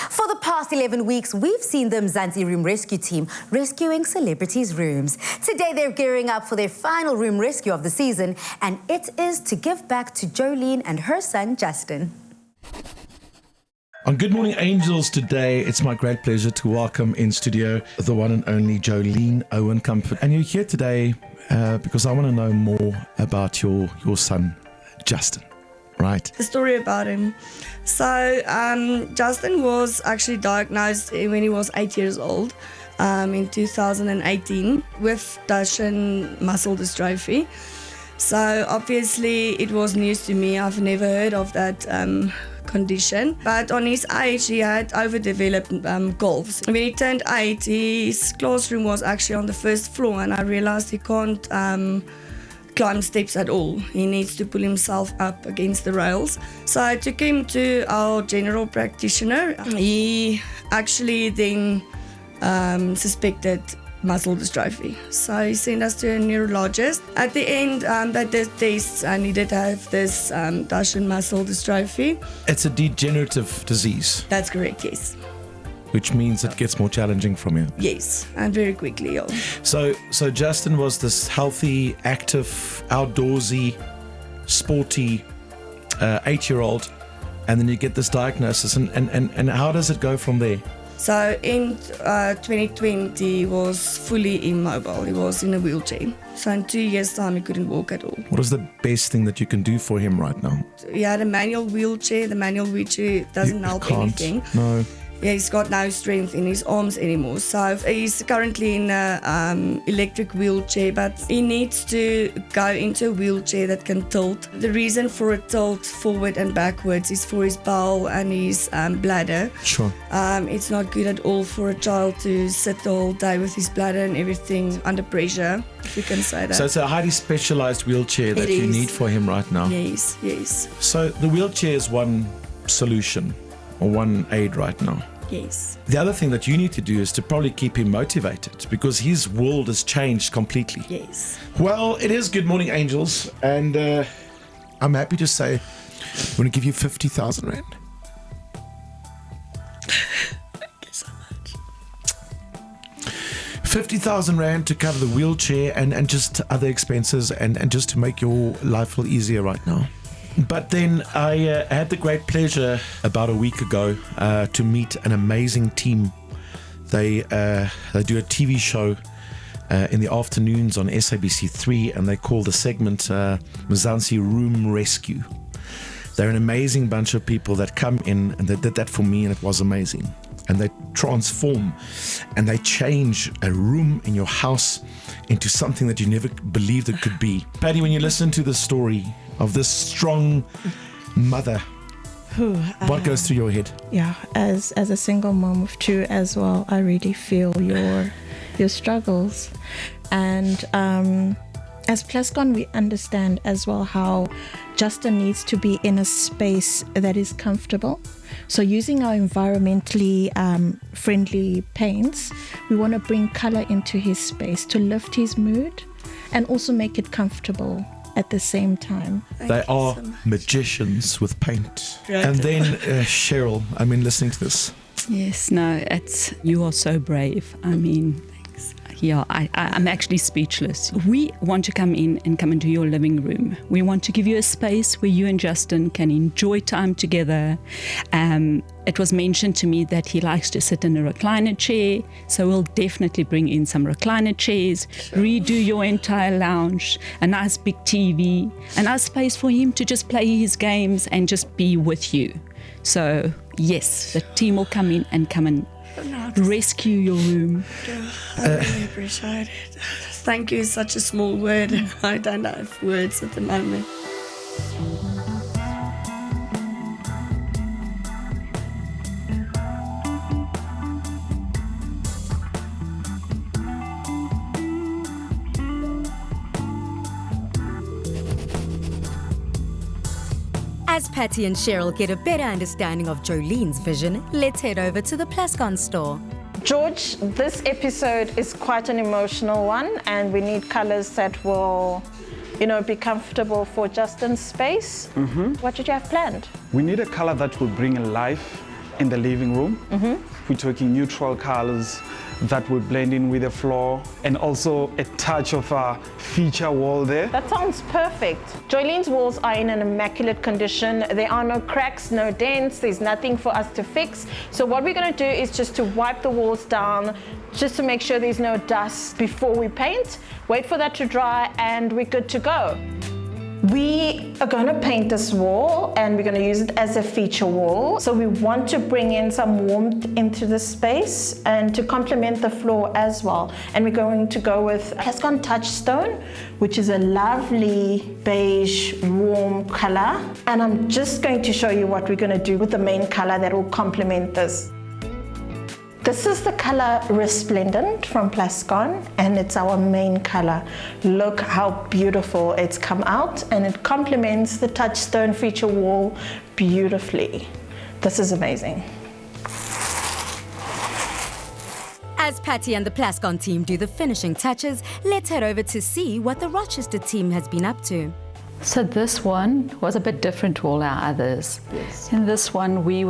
For the past 11 weeks, we've seen the Mzansi Room Rescue Team rescuing celebrities' rooms. Today, they're gearing up for their final room rescue of the season, and it is to give back to Jolene and her son, Justin. On Good Morning Angels today, it's my great pleasure to welcome in studio the one and only Jolene Owen Comfort. And you're here today because I want to know more about your son, Justin, right? The story about him. So Justin was actually diagnosed when he was 8 years old in 2018 with Duchenne muscle dystrophy. So obviously it was news to me. I've never heard of that condition. But on his age, he had overdeveloped golves. When he turned 8, his classroom was actually on the first floor, and I realized he can't climb steps at all. He needs to pull himself up against the rails. So I took him to our general practitioner. He actually then suspected muscle dystrophy. So he sent us to a neurologist. At the end, they did tests and he did have this Duchenne muscle dystrophy. It's a degenerative disease. That's correct, yes. Which means it gets more challenging from you. Yes, and very quickly. Yeah. So Justin was this healthy, active, outdoorsy, sporty 8-year-old, and then you get this diagnosis, and how does it go from there? So in 2020, he was fully immobile. He was in a wheelchair. So in 2 years' time, he couldn't walk at all. What is the best thing that you can do for him right now? He had a manual wheelchair. The manual wheelchair doesn't help anything. No. Yeah, he's got no strength in his arms anymore. So he's currently in an electric wheelchair, but he needs to go into a wheelchair that can tilt. The reason for a tilt forward and backwards is for his bowel and his bladder. Sure. It's not good at all for a child to sit the whole day with his bladder and everything under pressure, if you can say that. So it's a highly specialized wheelchair that you need for him right now. Yes, yes. So the wheelchair is one solution or one aid right now. Yes. The other thing that you need to do is to probably keep him motivated because his world has changed completely. Yes. Well, it is Good Morning Angels, and I'm happy to say I'm going to give you 50,000 Rand. Thank you so much. 50,000 Rand to cover the wheelchair and just other expenses and just to make your life a little easier right now. But then I had the great pleasure about a week ago to meet an amazing team. They do a TV show in the afternoons on SABC3, and they call the segment Mzansi Room Rescue. They're an amazing bunch of people that come in, and they did that for me, and it was amazing. And they transform and they change a room in your house into something that you never believed it could be. Patty, when you listen to the story of this strong mother, what goes through your head? Yeah, as a single mom of two as well, I really feel your struggles. And as Plascon, we understand as well how Justin needs to be in a space that is comfortable. So using our environmentally friendly paints, we want to bring color into his space to lift his mood and also make it comfortable at the same time. They are so magicians with paint. Great. And then Cheryl, listening to this. Yes, no, you are so brave. Thanks. Yeah, I'm actually speechless. We want to come into your living room. We want to give you a space where you and Justin can enjoy time together. It was mentioned to me that he likes to sit in a recliner chair, so we'll definitely bring in some recliner chairs, redo your entire lounge, a nice big TV, a nice space for him to just play his games and just be with you. So yes, the team will come and rescue your room. I really appreciate it. Thank you is such a small word. I don't have words at the moment. As Patty and Cheryl get a better understanding of Jolene's vision, let's head over to the Plascon store. George, this episode is quite an emotional one, and we need colors that will be comfortable for Justin's space. What did you have planned? We need a color that will bring life in the living room. We're talking neutral colors that will blend in with the floor, and also a touch of a feature wall there. That sounds perfect. Jolene's walls are in an immaculate condition. There are no cracks, no dents, there's nothing for us to fix. So what we're going to do is just to wipe the walls down, just to make sure there's no dust before we paint. Wait for that to dry and we're good to go. We are going to paint this wall and we're going to use it as a feature wall. So we want to bring in some warmth into the space and to complement the floor as well. And we're going to go with Plascon Touchstone, which is a lovely beige warm color. And I'm just going to show you what we're going to do with the main color that will complement this. This is the color Resplendent from Plascon, and it's our main color. Look how beautiful it's come out, and it complements the Touchstone feature wall beautifully. This is amazing. As Patty and the Plascon team do the finishing touches, let's head over to see what the Rochester team has been up to. So this one was a bit different to all our others. Yes. In this one, we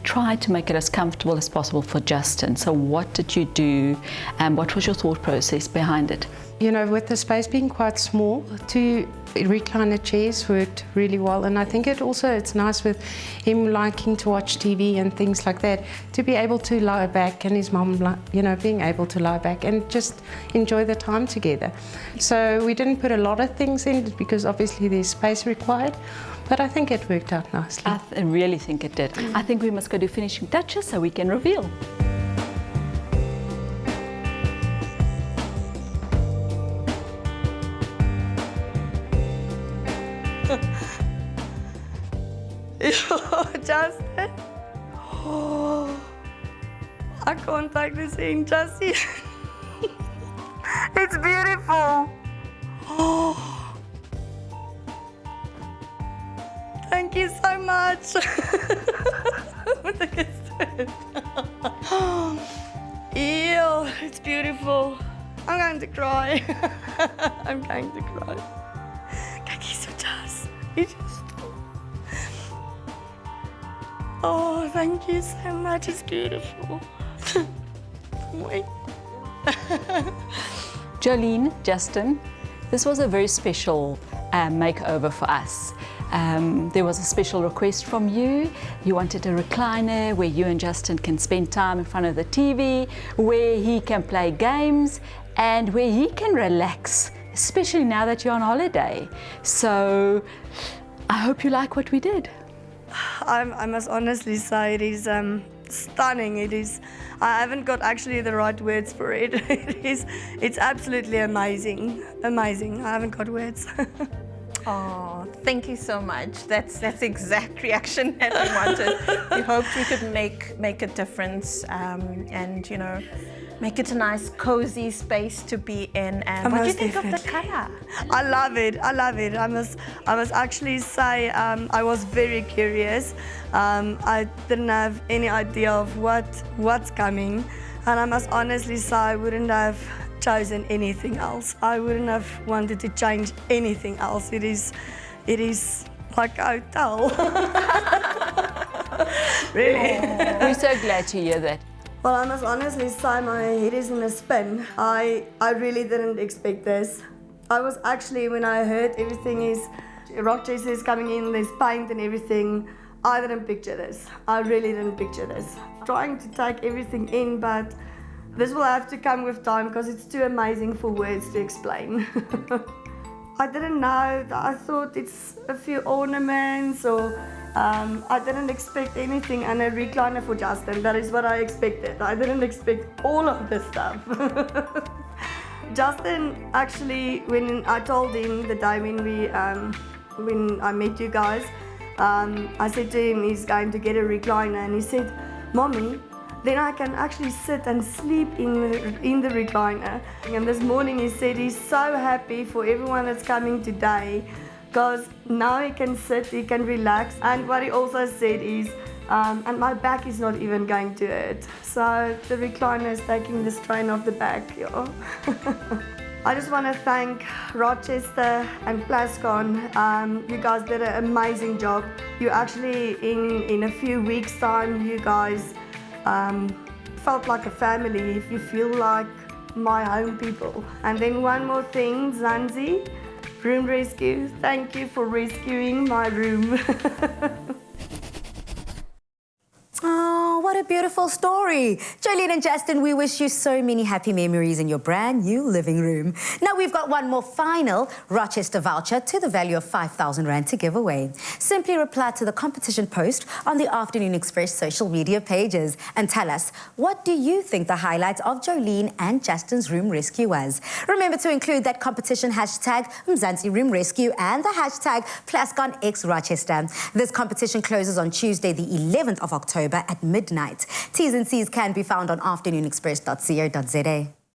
tried to make it as comfortable as possible for Justin. So what did you do, and what was your thought process behind it? You know, with the space being quite small, 2 recliner chairs worked really well, and I think it's nice with him liking to watch TV and things like that, to be able to lie back, and his mum, you know, being able to lie back and just enjoy the time together. So we didn't put a lot of things in because obviously there's space required, but I think it worked out nicely. I really think it did. I think we must go do finishing touches so we can reveal. Justin. Oh, I can't take this in, Justin. It's beautiful. Oh, thank you so much. Ew, it's beautiful. I'm going to cry. I'm going to cry. Kijk hier zo, Jas. Oh, thank you so much. It's beautiful. Wait. Jolene, Justin, this was a very special makeover for us. There was a special request from you. You wanted a recliner where you and Justin can spend time in front of the TV, where he can play games, and where he can relax, especially now that you're on holiday. So I hope you like what we did. I must honestly say it is stunning. It is. I haven't got actually the right words for it. It's absolutely amazing. Amazing. I haven't got words. Oh, thank you so much. That's the exact reaction that we wanted. We hoped we could make a difference, and you know, make it a nice, cozy space to be in. And what do you think of the color? I love it. I love it. I must actually say I was very curious. I didn't have any idea of what's coming, and I must honestly say I wouldn't have chosen anything else. I wouldn't have wanted to change anything else. It is like a hotel. Really. We're so glad to hear that. Well, I must honestly say my head is in a spin. I really didn't expect this. I was actually, when I heard everything is, Rochester is coming in, there's paint and everything, I didn't picture this. I really didn't picture this. Trying to take everything in, but this will have to come with time because it's too amazing for words to explain. I didn't know. I thought it's a few ornaments or I didn't expect anything, and a recliner for Justin. That is what I expected. I didn't expect all of this stuff. Justin, actually, when I told him the day when I met you guys, I said to him he's going to get a recliner, and he said, "Mommy, then I can actually sit and sleep in the recliner." And this morning he said he's so happy for everyone that's coming today because now he can sit, he can relax. And what he also said is, and my back is not even going to hurt. So the recliner is taking the strain off the back. Yeah. I just want to thank Rochester and Plascon. You guys did an amazing job. You actually, in a few weeks' time, you guys felt like a family. If you feel like my own people. And then one more thing, Mzansi, room rescue. Thank you for rescuing my room. Oh, what a beautiful story. Jolene and Justin, we wish you so many happy memories in your brand new living room. Now we've got one more final Rochester voucher to the value of 5,000 Rand to give away. Simply reply to the competition post on the Afternoon Express social media pages and tell us, what do you think the highlights of Jolene and Justin's room rescue was? Remember to include that competition hashtag Mzansi Room Rescue and the hashtag PlasconXRochester. This competition closes on Tuesday, the 11th of October at midnight. T's and C's can be found on afternoonexpress.co.za.